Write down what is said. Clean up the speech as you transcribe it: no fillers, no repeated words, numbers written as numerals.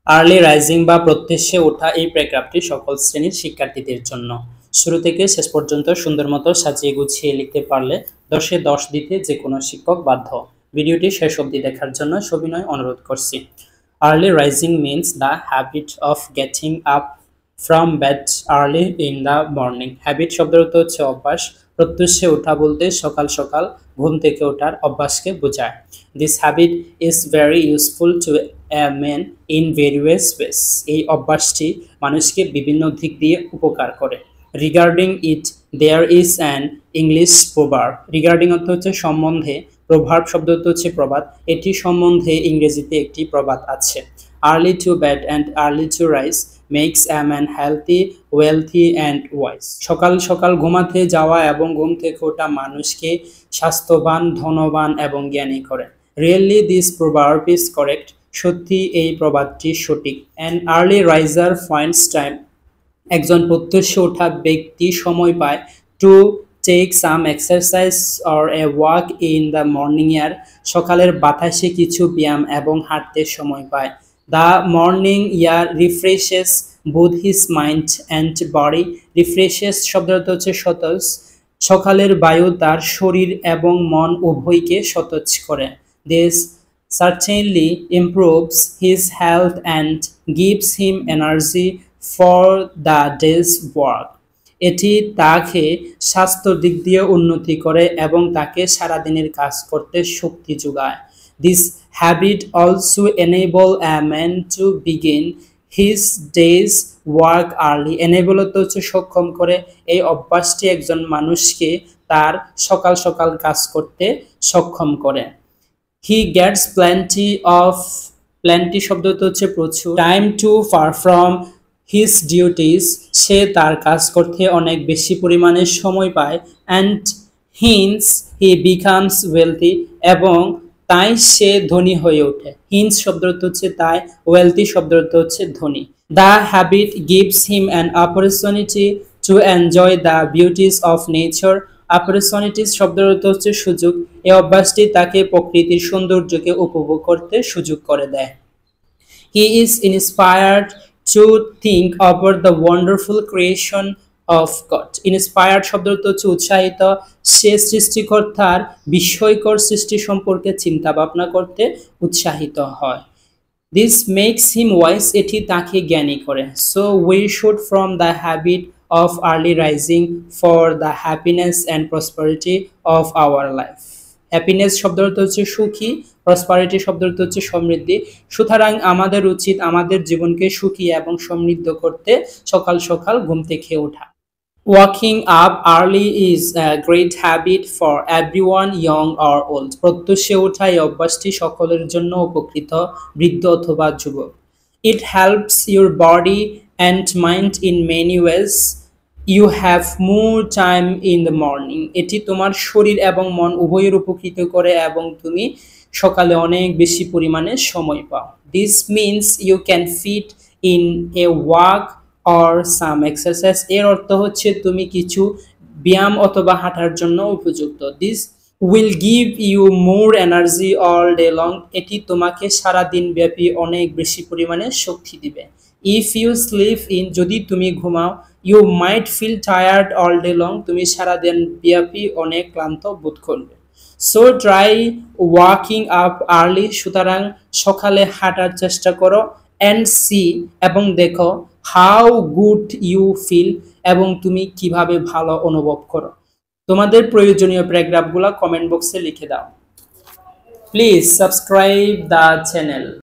Early rising বা প্রত্যুষে ওঠা এই প্যারাগ্রাফটি সকল শ্রেণীর শিক্ষার্থীদের জন্য। শুরু থেকে শেষ পর্যন্ত সুন্দর মতো সাজিয়ে গুছিয়ে লিখতে পারলে 10-এ 10 দিতে যে কোনো শিক্ষক বাধ্য। ভিডিওটি শেষ অবধি দেখার জন্য সবিনয় অনুরোধ করছি। Early rising means the habit of getting up from bed early in the morning. Habit শব্দের অর্থ হচ্ছে অভ্যাস। প্রত্যুষে ওঠা বলতে সকাল সকাল ঘুম থেকে ওঠার অভ্যাসকে বোঝায়। This habit is very useful to a man in various ways. এই অভ্যাসটি মানুষকে বিভিন্ন দিক দিয়ে উপকার করে। Regarding it there is an English proverb. Regarding অর্থ হচ্ছে সম্বন্ধে, প্রভার্ব শব্দ অর্থ হচ্ছে প্রবাদ। এটি সম্বন্ধে ইংরেজিতে একটি প্রবাদ আছে। Early to bed and early to rise makes a man healthy, wealthy and wise. সকাল সকাল ঘুমাতে যাওয়া এবং ঘুম থেকে ওঠা মানুষকে স্বাস্থ্যবান, ধনবান এবং জ্ঞানী করে। Really this proverb is correct. সত্যি এই প্রবাদটি সঠিক। An early riser finds time. একজন প্রত্যুষে ওঠা ব্যক্তি সময় পায় to take some exercise or a walk in the morning air. সকালের বাতাসে কিছু ব্যায়াম এবং হাঁটতে সময় পায়। The morning air refreshes both his mind and body. Refreshes শব্দের অর্থ হচ্ছে সতেজ। সকালের বায়ু তার শরীর এবং মন উভয়কে সতেজ করে। This certainly improves his health and gives him energy for the day's work. এটি তাকে স্বাস্থ্য দিক দিয়ে উন্নতি করে এবং তাকে সারাদিনের কাজ করতে শক্তি যোগায়। This habit also enable a man to begin his day's work early. enable হচ্ছে সক্ষম করে। এই অভ্যাসটি একজন মানুষকে তার সকাল সকাল কাজ করতে সক্ষম করে। He gets plenty শব্দ হচ্ছে প্রচুর। Time to perform his duties. সে তার কাজ করতে অনেক বেশি পরিমাণে সময় পায়। And hence he becomes wealthy. এবং তাই সে ধনী হয়ে ওঠে। Hence শব্দ হচ্ছে তাই, wealthy শব্দ হচ্ছে ধনী। The habit gives him an opportunity to enjoy the beauties of nature. Opportunities শব্দের অর্থ হচ্ছে সুযোগ। এই অভ্যাসটি তাকে প্রকৃতির সৌন্দর্যকে উপভোগ করতে সুযোগ করে দেয়। He is inspired to think about the wonderful creation of God. Inspired শব্দের অর্থ হচ্ছে উৎসাহিত। সে সৃষ্টিকর্তার বিস্ময়কর সৃষ্টি সম্পর্কে চিন্তা ভাবনা করতে উৎসাহিত হয়। This makes him wise. এটি তাকে জ্ঞানী করে। So we should from the habit of early rising for the happiness and prosperity of our life. Happiness শব্দ অর্থ হচ্ছে সুখী, প্রসপারিটি শব্দ অর্থ হচ্ছে সমৃদ্ধি। সুতরাং আমাদের উচিত আমাদের জীবনকে সুখী এবং সমৃদ্ধ করতে সকাল সকাল ঘুম থেকে ওঠা। Waking up early is a great habit for everyone, young or old. প্রত্যুষে ওঠা এই অভ্যাসটি সকলের জন্য উপকৃত, বৃদ্ধ অথবা যুবক। It helps your body and mind in many ways. You have more time in the morning. এটি তোমার শরীর এবং মন উভয়ের উপকৃত করে এবং তুমি সকালে অনেক বেশি পরিমাণে সময় পাও। This means you can fit in a walk or some exercise. এর অর্থ হচ্ছে তুমি কিছু ব্যায়াম অথবা হাঁটার জন্য উপযুক্ত। This will give you more energy all day long. এটি তোমাকে সারা দিন ব্যাপী অনেক বেশি পরিমাণে শক্তি দিবে। If you sleep in, যদি তুমি ঘুমাও, you might feel tired all day long. তুমি সারা দিন ব্যাপী অনেক ক্লান্ত বোধ করবে। So try waking up early. সুতরাং সকালে হাঁটার চেষ্টা করো। And see, এবং দেখো how good you feel, এবং তুমি কিভাবে ভালো অনুভব করো। তোমাদের প্রয়োজনীয় প্যারাগ্রাফগুলো কমেন্ট বক্সে লিখে দাও। Please subscribe the channel.